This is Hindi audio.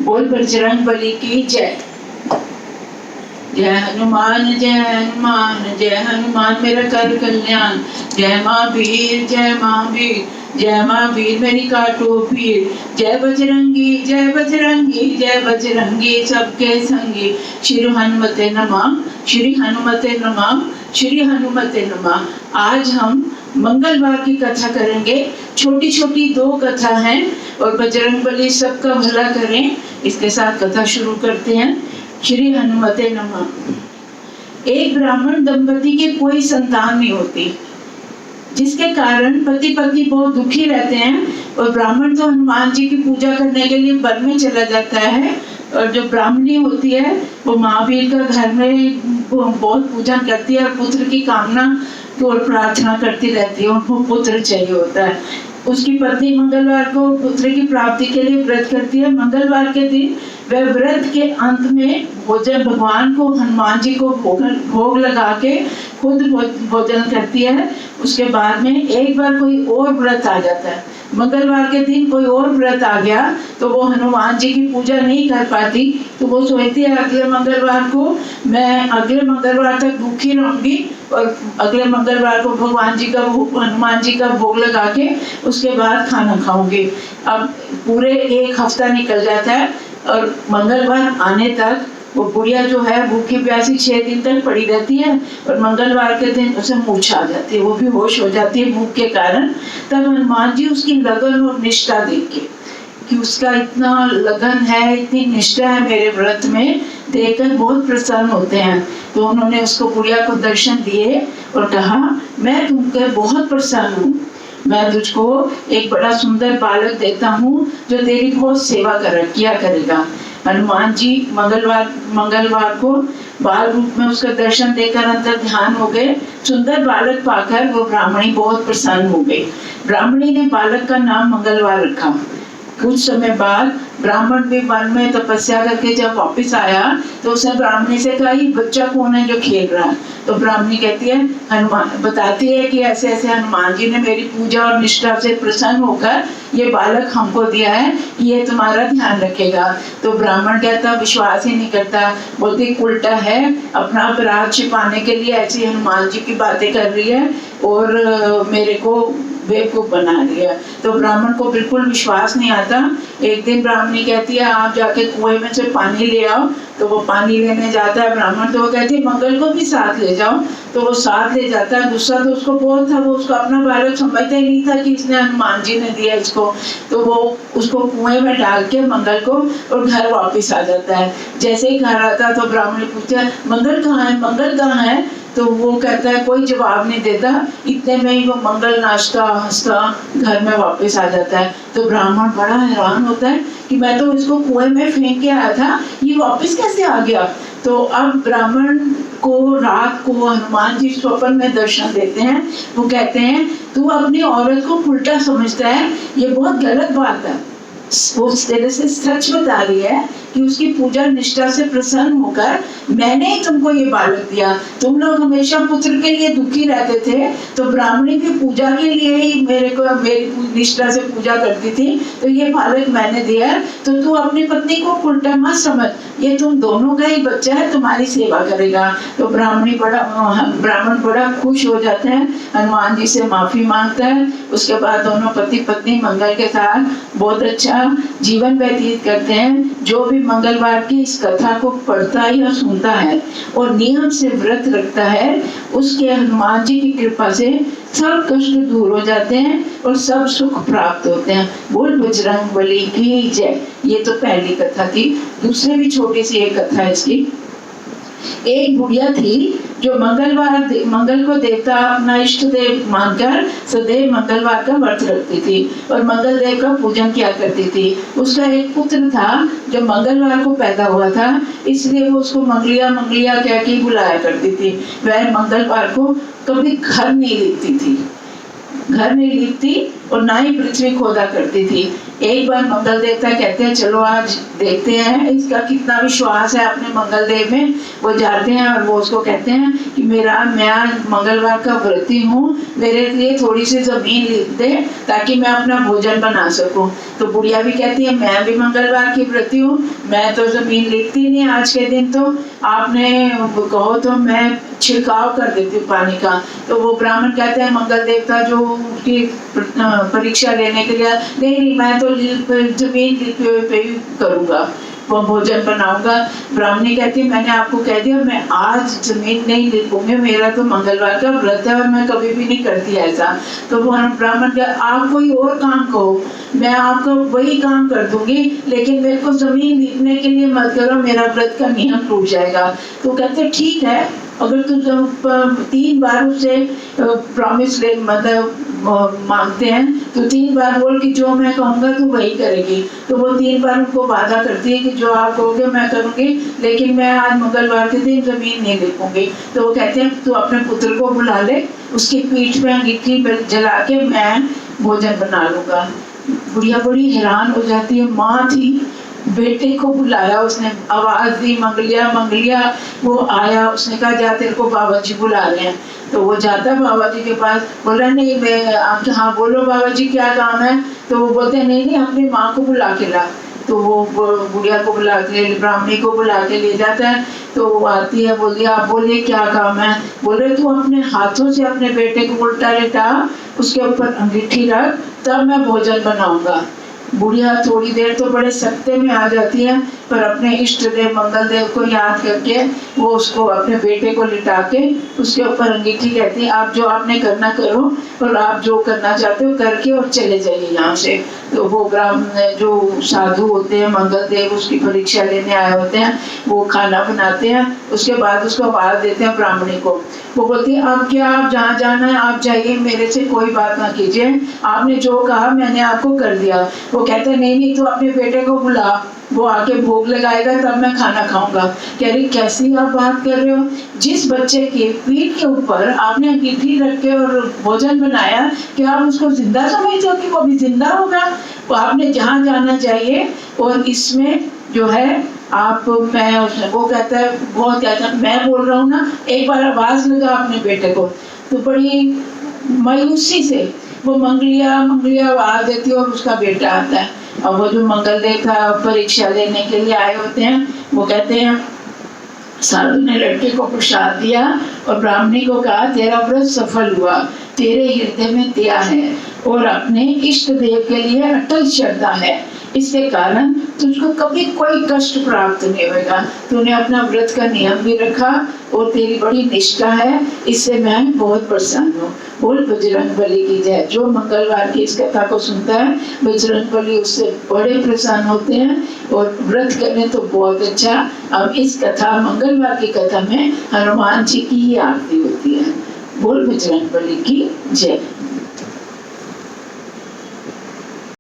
बोल बजरंग बली की जय। जय हनुमान जय हनुमान जय हनुमान मेरा कर कल्याण। जय महावीर जय महावीर जय महावीर मेरी काटो पीर। जय बजरंगी जय बजरंगी जय बजरंगी सबके संगी। श्री हनुमते नमः श्री हनुमते नमः श्री हनुमते नमः। आज हम मंगलवार की कथा करेंगे। छोटी छोटी 2 कथा हैं और बजरंग बली सबका भला करें। इसके साथ कथा शुरू करते हैं। श्री हनुमते नमः। एक ब्राह्मण दंपति के कोई संतान नहीं होती, जिसके कारण पति पत्नी बहुत दुखी रहते हैं। और ब्राह्मण तो हनुमान जी की पूजा करने के लिए वन में चला जाता है, और जो ब्राह्मणी होती है वो महावीर का घर में बहुत पूजा करती है और पुत्र की कामना और प्रार्थना करती रहती है। उनको पुत्र चाहिए होता है। उसकी पत्नी मंगलवार को पुत्र की प्राप्ति के लिए व्रत करती है। मंगलवार के दिन वह व्रत के अंत में भोजन भगवान को हनुमान जी को भोग लगा के खुद भोजन करती है। उसके बाद में एक बार कोई और व्रत आ जाता है। मंगलवार के दिन कोई और व्रत आ गया तो वो हनुमान जी की पूजा नहीं कर पाती। तो वो सोचती है अगले मंगलवार को मैं अगले मंगलवार तक भूखी रहूंगी और अगले मंगलवार को भगवान जी का हनुमान जी का भोग लगा के उसके बाद खाना खाऊंगी। अब पूरे 1 हफ्ता निकल जाता है और मंगलवार आने तक वो बुढ़िया जो है भूखी प्यासी 6 दिन तक पड़ी रहती है। और मंगलवार के दिन उसे मूर्छा आ जाती है, वो भी होश हो जाती है भूख के कारण। तब हनुमान जी उसकी लगन और निष्ठा देख के कि उसका इतना लगन है, इतनी निष्ठा है मेरे व्रत में, देखकर बहुत प्रसन्न होते हैं। तो उन्होंने उसको बुढ़िया को दर्शन दिए और कहा मैं तुमसे बहुत प्रसन्न हूँ। मैं तुझको एक बड़ा सुंदर बालक देता हूँ जो तेरी बहुत सेवा किया करेगा। हनुमान जी मंगलवार को बाल रूप में उसका दर्शन देकर अंतर ध्यान हो गए। सुंदर बालक पाकर वो ब्राह्मणी बहुत प्रसन्न हो गई। ब्राह्मणी ने बालक का नाम मंगलवार रखा। कुछ समय बाद ब्राह्मण भी वन में तपस्या करके जब वापस आया तो उसने ब्राह्मणी से कहा ये बच्चा कौन है जो खेल रहा है। तो ब्राह्मणी कहती है हनुमान बताती है कि ऐसे ऐसे हनुमान जी ने मेरी पूजा और निष्ठा से प्रसन्न होकर ये बालक हमको दिया है, ये तुम्हारा ध्यान रखेगा। तो ब्राह्मण कहता विश्वास ही नहीं करता, बोलती उल्टा है, अपना अपराध छिपाने के लिए ऐसी हनुमान जी की बातें कर रही है और मेरे को बेवकूफ बना रही है। तो ब्राह्मण को बिल्कुल विश्वास नहीं आता। एक दिन ब्राह्मणी कहती है आप जाके कुएं में से पानी ले आओ। तो वो पानी लेने जाता है ब्राह्मण। तो वो कहती है मंगल को भी साथ ले जाओ। तो वो साथ ले जाता है। गुस्सा तो उसको बहुत था, वो उसको अपना बालक समझता ही नहीं था कि इसने हनुमान जी ने दिया इसको। तो वो उसको कुएं में डाल के मंगल को और घर वापिस आ जाता है। जैसे ही घर आता तो ब्राह्मण पूछता है मंगल कहाँ है, मंगल कहाँ है। तो वो कहता है कोई जवाब नहीं देता। इतने में ही वो मंगल नाचता हंसता घर में वापस आ जाता है। तो ब्राह्मण बड़ा हैरान होता है कि मैं तो इसको कुएं में फेंक के आया था, ये वापस कैसे आ गया। तो अब ब्राह्मण को रात को हनुमान जी स्वप्न में दर्शन देते हैं। वो कहते हैं तू अपनी औरत को उल्टा समझता है, ये बहुत गलत बात है। वो तेरे से सच बता रही है कि उसकी पूजा निष्ठा से प्रसन्न होकर मैंने ही तुमको ये बालक दिया। तुम लोग हमेशा पुत्र के लिए दुखी रहते थे, तो ब्राह्मणी की पूजा के लिए ही मेरी निष्ठा से पूजा करती थी, तो ये बालक मैंने दिया। तो तू अपनी पत्नी को उल्टा मत समझ, ये तुम दोनों का ही बच्चा है, तुम्हारी सेवा करेगा। तो ब्राह्मण बड़ा खुश हो जाता है, हनुमान जी से माफी मांगता है। उसके बाद दोनों पति पत्नी मंगल के साथ बहुत अच्छा जीवन व्यतीत करते हैं। जो भी मंगलवार की इस कथा को पढ़ता है या सुनता है और नियम से व्रत रखता है, उसके हनुमान जी की कृपा से सब कष्ट दूर हो जाते हैं और सब सुख प्राप्त होते हैं। बोल बजरंग बली की जय। ये तो पहली कथा थी। दूसरी भी छोटी सी एक कथा है इसकी। एक बुढ़िया थी जो मंगल को देवता अपना इष्ट देव मानकर सदैव मंगलवार का व्रत रखती थी और मंगल देव का पूजन किया करती थी। उसका एक पुत्र था जो मंगलवार को पैदा हुआ था, इसलिए वो उसको मंगलिया कह के बुलाया करती थी। वह मंगलवार को कभी घर नहीं लिखती थी। घर नहीं लीपती और ना ही पृथ्वी खोदा करती थी। एक बार मंगल देवता कहते हैं चलो आज देखते हैं इसका कितना विश्वास है अपने मंगल देव में। वो जाते हैं और वो उसको कहते हैं कि मैं मंगलवार का व्रती हूँ, मेरे लिए थोड़ी सी जमीन लिख दे ताकि मैं अपना भोजन बना सकूं। तो बुढ़िया भी कहती है मैं भी मंगलवार की व्रती हूँ, मैं तो जमीन लिखती नहीं आज के दिन, तो आपने कहो तो मैं छिड़काव कर देती हूँ पानी का। तो वो ब्राह्मण कहते हैं मंगल देवता जो उसकी परीक्षा लेने के लिए, नहीं मैं तो जमीन लिखे हुए पे ही करूँगा, वो भोजन बनाऊंगा। ब्राह्मणी कहती है मैंने आपको कह दिया मैं आज जमीन नहीं लिखूंगी, मेरा तो मंगलवार का व्रत है और मैं कभी भी नहीं करती ऐसा। तो वो ब्राह्मण कह आप कोई और काम कहो, मैं आपको वही काम कर दूंगी, लेकिन मेरे को जमीन लिखने के लिए मत करो, मेरा व्रत का नियम टूट जाएगा। तो कहते ठीक है, अगर तुम जब 3 बार उससे प्रॉमिस ले मतलब मांगते हैं तो 3 बार बोल कि जो मैं कहूँगा तू वही करेगी। तो वो 3 बार उनको वादा करती है कि जो आप कहोगे मैं करूँगी, लेकिन मैं आज मंगलवार के दिन जमीन नहीं लिखूंगी। तो वो कहते हैं तू अपने पुत्र को बुला ले, उसकी पीठ में अंगीठी जला के मैं भोजन बना लूंगा। बुढ़िया बड़ी हैरान हो जाती है, माँ थी, बेटे को बुलाया, उसने आवाज दी मंगलिया मंगलिया, वो आया, उसने कहा जा तेरे को बाबा जी बुला रहे हैं। तो वो जाता बाबा जी के पास, बोला नहीं मैं आप हाँ बोलो बाबा जी क्या काम है। तो वो बोलते नहीं अपनी माँ को बुला के ला। तो वो बुढ़िया को बुला के, ब्राह्मणी को बुला के ले जाता है। तो वो आती है, बोलिए आप बोलिए क्या काम है। बोले तू अपने हाथों से अपने बेटे को उल्टा लेटा, उसके ऊपर अंगीठी रख, तब मैं भोजन बनाऊंगा। बुढ़िया थोड़ी देर तो बड़े सकते में आ जाती है, पर अपने इष्ट देव मंगल देव को याद करके वो उसको अपने बेटे को लिटा के उसके ऊपर अंगीठी कहती है आप जो आपने करना करो और आप जो करना चाहते हो करके और चले जाइए यहाँ से। तो वो ब्राह्मण जो साधु होते हैं मंगल देव उसकी परीक्षा लेने आए होते हैं, वो खाना बनाते हैं, उसके बाद उसको आवाज देते हैं ब्राह्मणी को। वो बोलती है अब क्या आप जहाँ जाना है आप जाइए, मेरे से कोई बात ना कीजिए, आपने जो कहा मैंने आपको कर दिया। वो कहते हैं नहीं तो अपने बेटे को बुला, वो आके भोग लगाएगा तब मैं खाना खाऊंगा। कह रही कैसी आप बात कर रहे हो, जिस बच्चे के पीठ के ऊपर आपने अंगीठी रख के और भोजन बनाया, क्या आप उसको जिंदा समझते हो कि वो भी जिंदा होगा। वो आपने जहाँ जाना चाहिए, और इसमें जो है आप मैं वो कहता है बहुत कहता मैं बोल रहा हूँ ना, एक बार आवाज लगा अपने बेटे को। तो बड़ी मायूसी से वो मंगलिया मंगलिया आवाज देती है और उसका बेटा आता है। और वो जो मंगल देवता परीक्षा लेने के लिए आए होते हैं वो कहते हैं साधु ने लड़के को प्रसाद दिया और ब्राह्मणी को कहा तेरा व्रत सफल हुआ, तेरे हृदय में दया है और अपने इष्ट देव के लिए अटल श्रद्धा है, इसके कारण तुझको कभी कोई कष्ट प्राप्त नहीं होगा। तूने अपना व्रत का नियम भी रखा और तेरी बड़ी निष्ठा है, इससे मैं बहुत प्रसन्न हूँ। बोल बजरंगबली की जय। जो मंगलवार की इस कथा को सुनता है बजरंगबली उससे बड़े प्रसन्न होते हैं और व्रत करें तो बहुत अच्छा। अब इस कथा मंगलवार की कथा में हनुमान जी की ही आरती होती है। बोल बजरंगबली की जय।